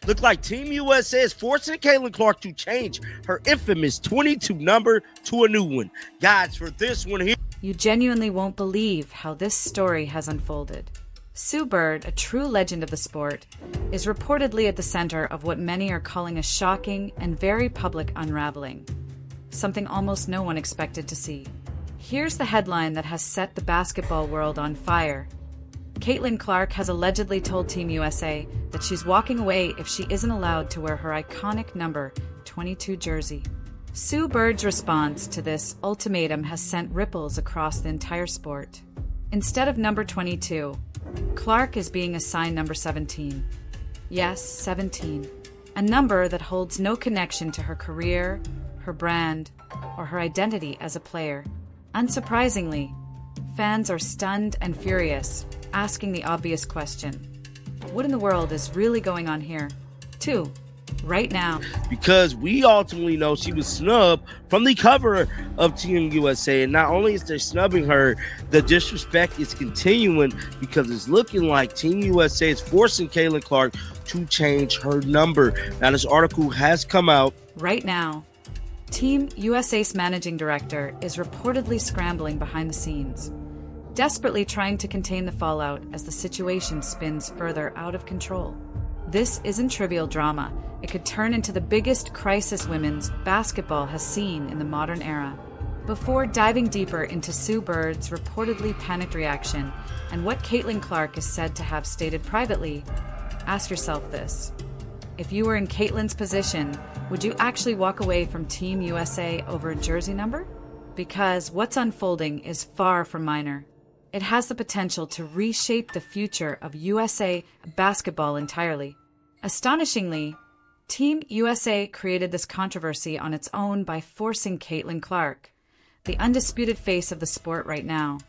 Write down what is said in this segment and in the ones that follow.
Look like Team USA is forcing Caitlin Clark to change her infamous 22 number to a new one. Guys, for this one here. You genuinely won't believe how this story has unfolded. Sue Bird, a true legend of the sport, is reportedly at the center of what many are calling a shocking and very public unraveling. Something almost no one expected to see. Here's the headline that has set the basketball world on fire. Caitlin Clark has allegedly told Team USA that she's walking away if she isn't allowed to wear her iconic number 22 jersey. Sue Bird's response to this ultimatum has sent ripples across the entire sport. Instead of number 22, Clark is being assigned number 17. Yes, 17. A number that holds no connection to her career, her brand, or her identity as a player. Unsurprisingly, fans are stunned and furious, asking the obvious question: what in the world is really going on here? Right now. Because we ultimately know she was snubbed from the cover of Team USA. And not only is they snubbing her, the disrespect is continuing because it's looking like Team USA is forcing Caitlin Clark to change her number. Now, this article has come out. Right now, Team USA's managing director is reportedly scrambling behind the scenes, desperately trying to contain the fallout as the situation spins further out of control. This isn't trivial drama. It could turn into the biggest crisis women's basketball has seen in the modern era. Before diving deeper into Sue Bird's reportedly panicked reaction and what Caitlin Clark is said to have stated privately, ask yourself this. If you were in Caitlin's position, would you actually walk away from Team USA over a jersey number? Because what's unfolding is far from minor. It has the potential to reshape the future of USA basketball entirely. Astonishingly, Team USA created this controversy on its own by forcing Caitlin Clark, the undisputed face of the sport right now,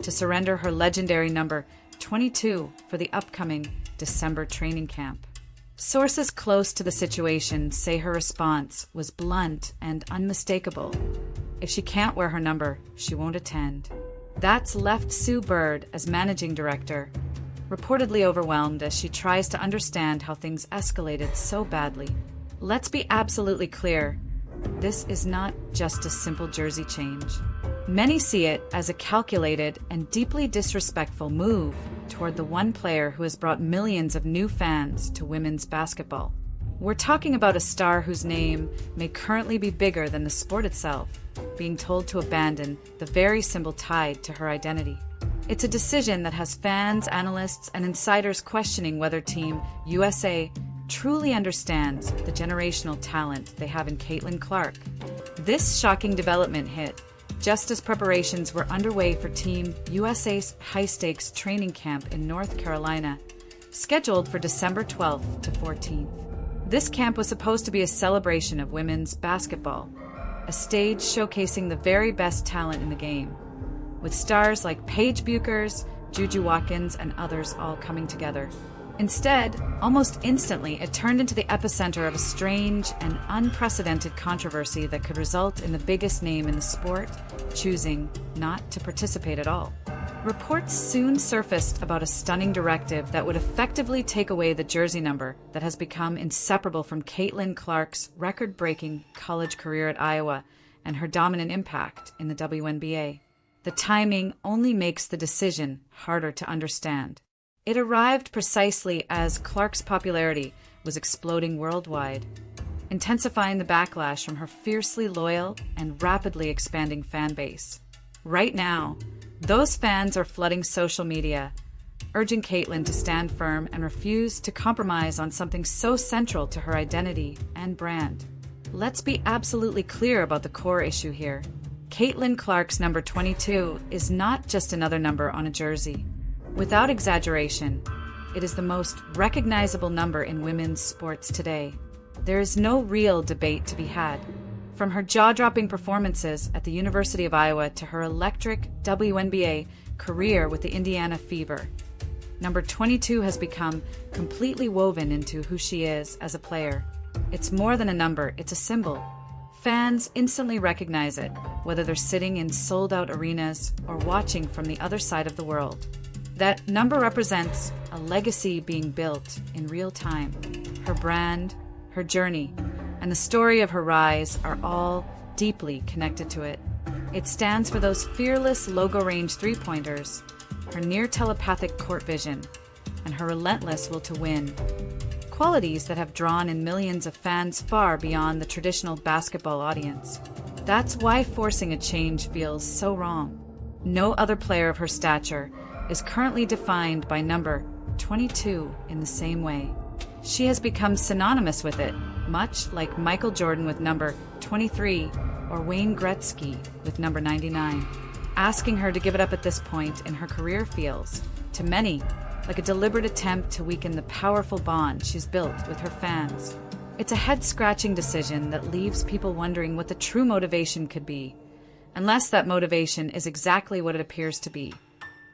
to surrender her legendary number 22 for the upcoming December training camp. Sources close to the situation say her response was blunt and unmistakable. If she can't wear her number, she won't attend. That's left Sue Bird, as managing director, reportedly overwhelmed as she tries to understand how things escalated so badly. Let's be absolutely clear. This is not just a simple jersey change. Many see it as a calculated and deeply disrespectful move toward the one player who has brought millions of new fans to women's basketball. We're talking about a star whose name may currently be bigger than the sport itself, being told to abandon the very symbol tied to her identity. It's a decision that has fans, analysts, and insiders questioning whether Team USA truly understands the generational talent they have in Caitlin Clark. This shocking development hit just as preparations were underway for Team USA's high-stakes training camp in North Carolina, scheduled for December 12th to 14th. This camp was supposed to be a celebration of women's basketball, a stage showcasing the very best talent in the game, with stars like Paige Buchers, Juju Watkins, and others all coming together. Instead, almost instantly, it turned into the epicenter of a strange and unprecedented controversy that could result in the biggest name in the sport choosing not to participate at all. Reports soon surfaced about a stunning directive that would effectively take away the jersey number that has become inseparable from Caitlin Clark's record-breaking college career at Iowa and her dominant impact in the WNBA. The timing only makes the decision harder to understand. It arrived precisely as Clark's popularity was exploding worldwide, intensifying the backlash from her fiercely loyal and rapidly expanding fan base. Right now, those fans are flooding social media, urging Caitlin to stand firm and refuse to compromise on something so central to her identity and brand. Let's be absolutely clear about the core issue here. Caitlin Clark's number 22 is not just another number on a jersey. Without exaggeration, it is the most recognizable number in women's sports today. There is no real debate to be had. From her jaw-dropping performances at the University of Iowa to her electric WNBA career with the Indiana Fever, number 22 has become completely woven into who she is as a player. It's more than a number, it's a symbol. Fans instantly recognize it, whether they're sitting in sold-out arenas or watching from the other side of the world. That number represents a legacy being built in real time. her brand, her journey, and the story of her rise are all deeply connected to it. It stands for those fearless logo-range three-pointers, her near-telepathic court vision, and her relentless will to win. Qualities that have drawn in millions of fans far beyond the traditional basketball audience. That's why forcing a change feels so wrong. No other player of her stature is currently defined by number 22 in the same way. She has become synonymous with it, much like Michael Jordan with number 23 or Wayne Gretzky with number 99. Asking her to give it up at this point in her career feels, to many, like a deliberate attempt to weaken the powerful bond she's built with her fans. It's a head-scratching decision that leaves people wondering what the true motivation could be, unless that motivation is exactly what it appears to be.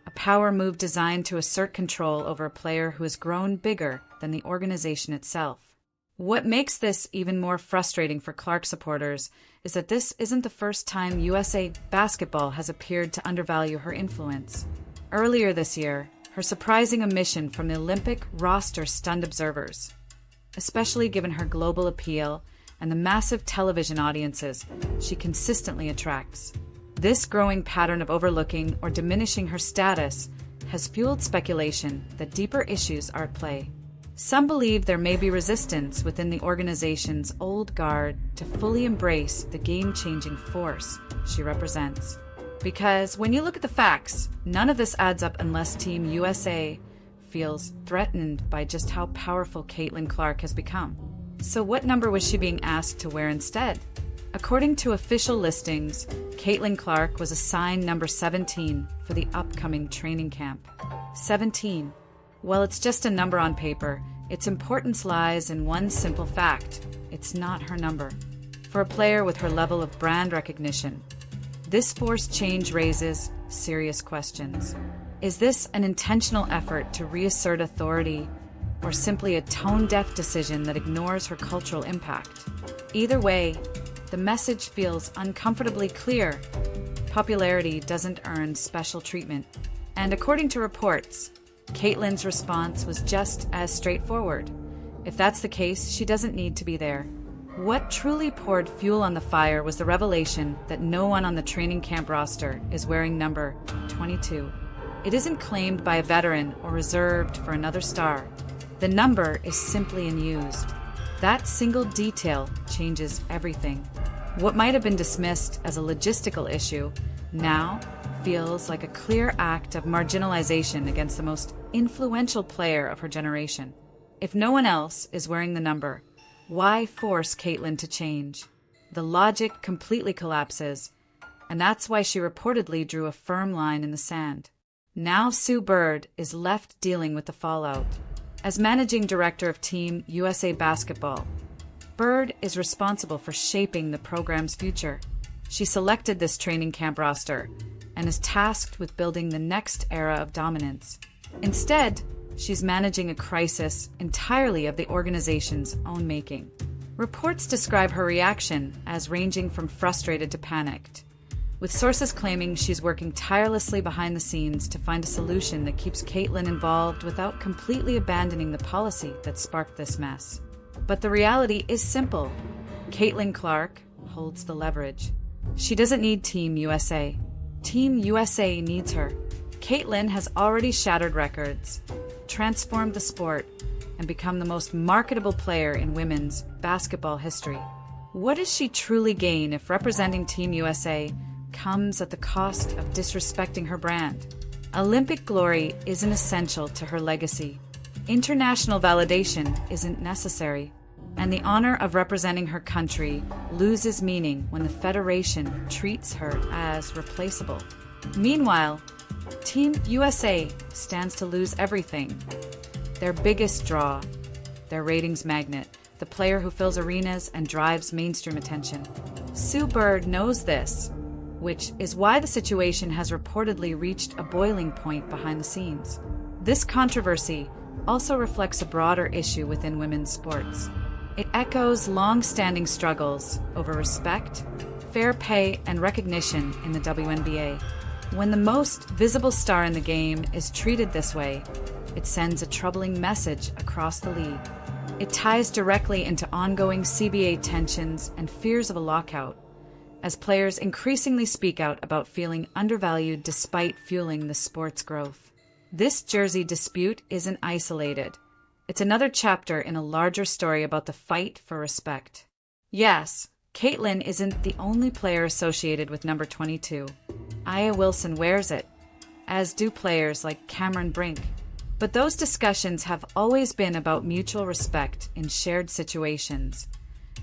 A power move designed to assert control over a player who has grown bigger than the organization itself. What makes this even more frustrating for Clark supporters is that this isn't the first time USA Basketball has appeared to undervalue her influence. Earlier this year, her surprising omission from the Olympic roster stunned observers, especially given her global appeal and the massive television audiences she consistently attracts. This growing pattern of overlooking or diminishing her status has fueled speculation that deeper issues are at play. Some believe there may be resistance within the organization's old guard to fully embrace the game-changing force she represents. Because when you look at the facts, none of this adds up unless Team USA feels threatened by just how powerful Caitlin Clark has become. So what number was she being asked to wear instead? According to official listings, Caitlin Clark was assigned number 17 for the upcoming training camp. 17. While it's just a number on paper, its importance lies in one simple fact: it's not her number. For a player with her level of brand recognition, this forced change raises serious questions. Is this an intentional effort to reassert authority, or simply a tone-deaf decision that ignores her cultural impact? Either way, the message feels uncomfortably clear. Popularity doesn't earn special treatment. And according to reports, Caitlin's response was just as straightforward. If that's the case, she doesn't need to be there. What truly poured fuel on the fire was the revelation that no one on the training camp roster is wearing number 22. It isn't claimed by a veteran or reserved for another star. The number is simply unused. That single detail changes everything. What might have been dismissed as a logistical issue now feels like a clear act of marginalization against the most influential player of her generation. If no one else is wearing the number, why force Caitlin to change? The logic completely collapses, and that's why she reportedly drew a firm line in the sand. Now Sue Bird is left dealing with the fallout. As managing director of Team USA Basketball, Bird is responsible for shaping the program's future. She selected this training camp roster and is tasked with building the next era of dominance. Instead, she's managing a crisis entirely of the organization's own making. Reports describe her reaction as ranging from frustrated to panicked, with sources claiming she's working tirelessly behind the scenes to find a solution that keeps Caitlin involved without completely abandoning the policy that sparked this mess. But the reality is simple. Caitlin Clark holds the leverage. She doesn't need Team USA. Team USA needs her. Caitlin has already shattered records, transformed the sport, and become the most marketable player in women's basketball history. What does she truly gain if representing Team USA comes at the cost of disrespecting her brand? Olympic glory isn't essential to her legacy. International validation isn't necessary. And the honor of representing her country loses meaning when the Federation treats her as replaceable. Meanwhile, Team USA stands to lose everything. Their biggest draw, their ratings magnet, the player who fills arenas and drives mainstream attention. Sue Bird knows this, which is why the situation has reportedly reached a boiling point behind the scenes. This controversy also reflects a broader issue within women's sports. It echoes long-standing struggles over respect, fair pay, and recognition in the WNBA. When the most visible star in the game is treated this way, it sends a troubling message across the league. It ties directly into ongoing CBA tensions and fears of a lockout, as players increasingly speak out about feeling undervalued despite fueling the sport's growth. This jersey dispute isn't isolated. It's another chapter in a larger story about the fight for respect. Yes, Caitlin isn't the only player associated with number 22. Aya Wilson wears it, as do players like Cameron Brink. But those discussions have always been about mutual respect in shared situations,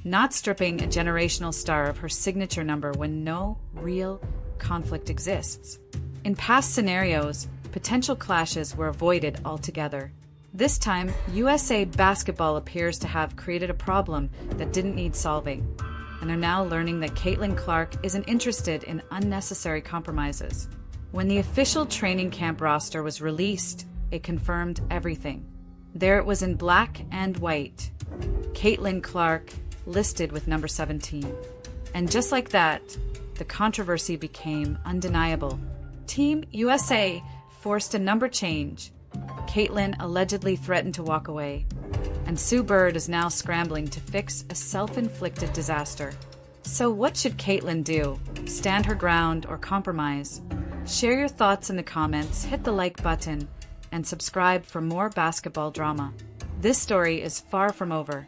not stripping a generational star of her signature number when no real conflict exists. In past scenarios, potential clashes were avoided altogether. This time, USA Basketball appears to have created a problem that didn't need solving, and are now learning that Caitlin Clark isn't interested in unnecessary compromises. When the official training camp roster was released, it confirmed everything. There it was in black and white. Caitlin Clark listed with number 17. And just like that, the controversy became undeniable. Team USA forced a number change. Caitlin allegedly threatened to walk away, and Sue Bird is now scrambling to fix a self-inflicted disaster. So what should Caitlin do? Stand her ground or compromise? Share your thoughts in the comments, hit the like button, and subscribe for more basketball drama. This story is far from over.